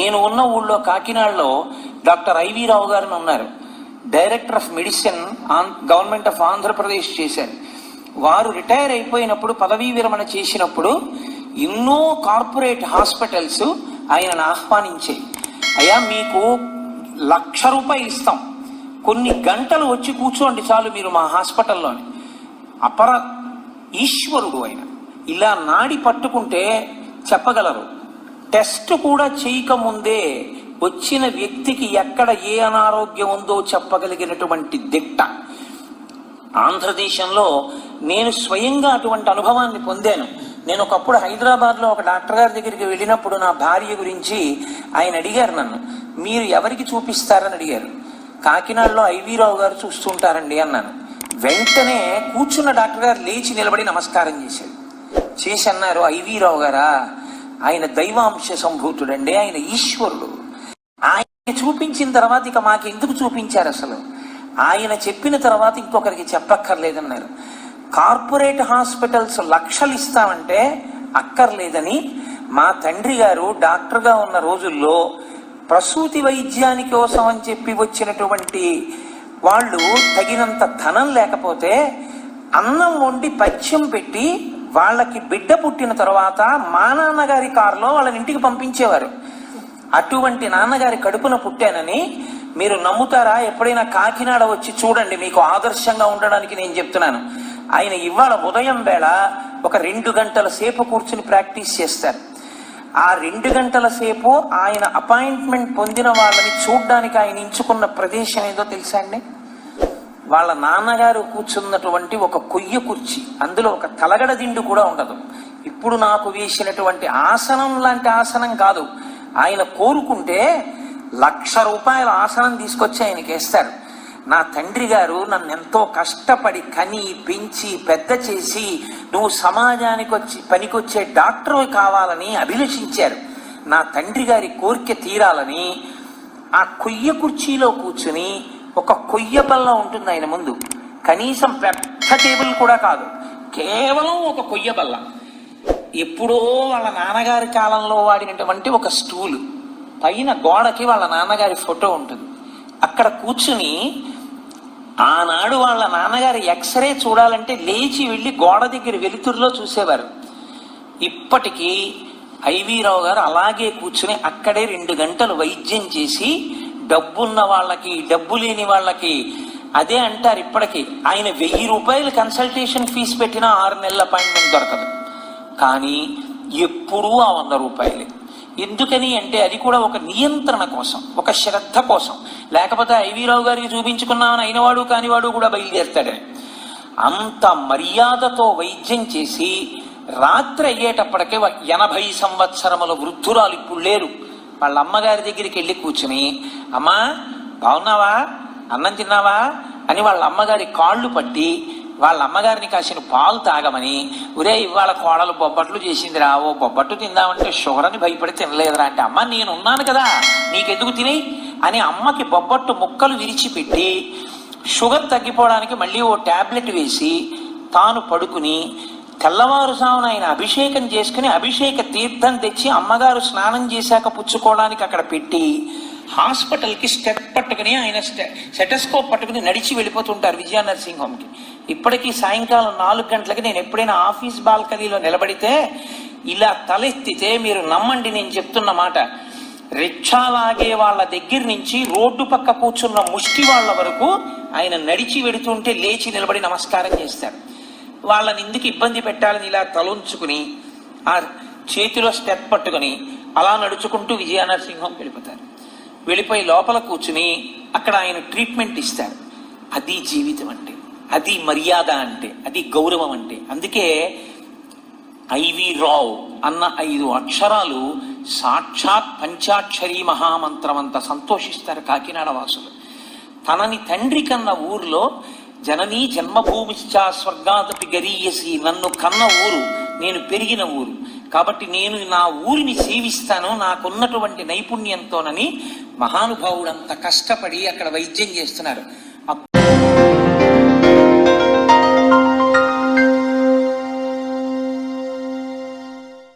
నేను ఉన్న ఊళ్ళో కాకినాడలో డాక్టర్ ఐవి రావు గారిని ఉన్నారు. Director of medicine government of Andhra Pradesh చేశారు. వారు రిటైర్ అయిపోయినప్పుడు, పదవీ విరమణ చేసినప్పుడు ఎన్నో కార్పొరేట్ హాస్పిటల్స్ ఆయనను ఆహ్వానించాయి. అయ్యా, మీకు ₹1,00,000 ఇస్తాం, కొన్ని గంటలు వచ్చి కూర్చోండి చాలు మీరు మా హాస్పిటల్లోని. అపర ఈశ్వరుడు ఆయన. ఇలా నాడి పట్టుకుంటే చెప్పగలరు. టెస్ట్ కూడా చేయకముందే వచ్చిన వ్యక్తికి ఎక్కడ ఏ అనారోగ్యం ఉందో చెప్పగలిగినటువంటి దిట్ట. ఆంధ్రదేశంలో నేను స్వయంగా అటువంటి అనుభవాన్ని పొందాను. నేను ఒకప్పుడు హైదరాబాద్లో ఒక డాక్టర్ గారి దగ్గరికి వెళ్ళినప్పుడు నా భార్య గురించి ఆయన అడిగారు నన్ను, మీరు ఎవరికి చూపిస్తారని అడిగారు. కాకినాడలో ఐవి రావు గారు చూస్తుంటారండి అన్నాను. వెంటనే కూర్చున్న డాక్టర్ గారు లేచి నిలబడి నమస్కారం చేశారు. చేసి అన్నారు, ఐవి రావు గారా, ఆయన దైవాంశ సంభూతుడండి, ఆయన ఈశ్వరుడు. ఆయన చూపించిన తర్వాత ఇక మాకెందుకు చూపించారు అసలు, ఆయన చెప్పిన తర్వాత ఇంకొకరికి చెప్పక్కర్లేదన్నారు. కార్పొరేట్ హాస్పిటల్స్ లక్షలు ఇస్తామంటే అక్కర్లేదని మా తండ్రి గారు డాక్టర్గా ఉన్న రోజుల్లో ప్రసూతి వైద్యాని కోసం అని చెప్పి వచ్చినటువంటి వాళ్ళు తగినంత ధనం లేకపోతే అన్నం వండి పథ్యం పెట్టి వాళ్ళకి బిడ్డ పుట్టిన తర్వాత మా నాన్నగారి కారులో వాళ్ళని ఇంటికి పంపించేవారు. అటువంటి నాన్నగారి కడుపున పుట్టానని మీరు నమ్ముతారా? ఎప్పుడైనా కాకినాడ వచ్చి చూడండి, మీకు ఆదర్శంగా ఉండడానికి నేను చెప్తున్నాను. ఆయన ఇవాళ ఉదయం వేళ ఒక 2 గంటల సేపు కూర్చుని ప్రాక్టీస్ చేస్తారు. ఆ 2 గంటల సేపు ఆయన అపాయింట్మెంట్ పొందిన వాళ్ళని చూడ్డానికి ఆయన ఎంచుకున్న ప్రదేశం ఏదో తెలుసా అండి? వాళ్ళ నాన్నగారు కూర్చున్నటువంటి ఒక కొయ్య కుర్చీ, అందులో ఒక తలగడ దిండు కూడా ఉండదు. ఇప్పుడు నాకు వేసినటువంటి ఆసనం లాంటి ఆసనం కాదు. ఆయన కోరుకుంటే ₹1,00,000 ఆసనం తీసుకొచ్చి ఆయనకి వేస్తారు. నా తండ్రి గారు నన్ను ఎంతో కష్టపడి కని పెంచి పెద్ద చేసి నువ్వు సమాజానికి వచ్చి పనికొచ్చే డాక్టర్ కావాలని అభిలషించారు. నా తండ్రి గారి కోరిక తీరాలని ఆ కొయ్య కుర్చీలో కూర్చుని, ఒక కొయ్య బల్ల ఉంటుంది ఆయన ముందు, కనీసం పెద్ద టేబుల్ కూడా కాదు, కేవలం ఒక కొయ్య బల్ల, ఎప్పుడో వాళ్ళ నాన్నగారి కాలంలో వాడినటువంటి ఒక స్టూలు, పైన గోడకి వాళ్ళ నాన్నగారి ఫోటో ఉంటుంది. అక్కడ కూర్చుని ఆనాడు వాళ్ళ నాన్నగారి ఎక్స్రే చూడాలంటే లేచి వెళ్ళి గోడ దగ్గర వెలుతురులో చూసేవారు. ఇప్పటికీ ఐవి రావు గారు అలాగే కూర్చుని అక్కడే 2 గంటలు వైద్యం చేసి డబ్బున్న వాళ్ళకి డబ్బు లేని వాళ్ళకి అదే అంటారు. ఇప్పటికీ ఆయన ₹1,000 కన్సల్టేషన్ ఫీజు పెట్టినా 6 నెలల అపాయింట్మెంట్ దొరకదు. కానీ ఎప్పుడూ ఆ ₹100. ఎందుకని అంటే అది కూడా ఒక నియంత్రణ కోసం, ఒక శ్రద్ధ కోసం. లేకపోతే ఐవి రావు గారికి చూపించుకున్నామని అయినవాడు కానివాడు కూడా బయలుదేరుతాడని అంత మర్యాదతో వైద్యం చేసి రాత్రి అయ్యేటప్పటికే 80 సంవత్సరముల వృద్ధురాలు ఇప్పుడు లేరు. వాళ్ళ అమ్మగారి దగ్గరికి వెళ్ళి కూర్చుని, అమ్మా బాగున్నావా, అన్నం తిన్నావా అని వాళ్ళ అమ్మగారి కాళ్ళు పట్టి వాళ్ళ అమ్మగారిని కాసిన పాలు తాగమని, ఒరే ఇవాళ కోడలు బొబ్బట్లు చేసిందిరా, ఓ బొబ్బట్టు తిందామంటే షుగర్ అని భయపడి తినలేదురా అంటే, అమ్మ నేను ఉన్నాను కదా నీకెందుకు తిని అని అమ్మకి బొబ్బట్టు ముక్కలు విరిచిపెట్టి షుగర్ తగ్గిపోవడానికి మళ్ళీ ఓ టాబ్లెట్ వేసి తాను పడుకుని తెల్లవారుజామున ఆయన అభిషేకం చేసుకుని అభిషేక తీర్థం తెచ్చి అమ్మగారు స్నానం చేశాక పుచ్చుకోవడానికి అక్కడ పెట్టి హాస్పిటల్కి స్టెప్ పట్టుకుని ఆయన స్టెటస్కోప్ పట్టుకుని నడిచి వెళ్ళిపోతుంటారు విజయ నర్సింగ్ హోమ్కి. ఇప్పటికీ సాయంకాలం 4 గంటలకి నేను ఎప్పుడైనా ఆఫీస్ బాల్కనీలో నిలబడితే ఇలా తలెత్తితే మీరు నమ్మండి నేను చెప్తున్న మాట, రిక్షా లాగే వాళ్ళ దగ్గర నుంచి రోడ్డు పక్క కూర్చున్న ముష్టి వాళ్ళ వరకు ఆయన నడిచి వెడుతుంటే లేచి నిలబడి నమస్కారం చేస్తారు. వాళ్ళని ఎందుకు ఇబ్బంది పెట్టాలని ఇలా తలొంచుకుని ఆ చేతిలో స్టెప్ పట్టుకుని అలా నడుచుకుంటూ విజయ నర్సింగ్ హోమ్ వెళ్ళిపోతారు. వెళ్ళిపోయి లోపల కూర్చుని అక్కడ ఆయన ట్రీట్మెంట్ ఇస్తారు. అది జీవితం అంటే, అది మర్యాద అంటే, అది గౌరవం అంటే. అందుకే ఐవి రావు అన్న 5 అక్షరాలు సాక్షాత్ పంచాక్షరీ మహామంత్రం అంత సంతోషిస్తారు కాకినాడ వాసులు. తనని తండ్రి కన్న ఊర్లో జననీ జన్మభూమిశ్చా స్వర్గాదపి గరీయసి, నన్ను కన్న ఊరు, నేను పెరిగిన ఊరు కాబట్టి నేను నా ఊరిని సేవిస్తాను నాకున్నటువంటి నైపుణ్యంతోనని మహానుభావుడు అంత కష్టపడి అక్కడ వైద్యం చేస్తున్నారు.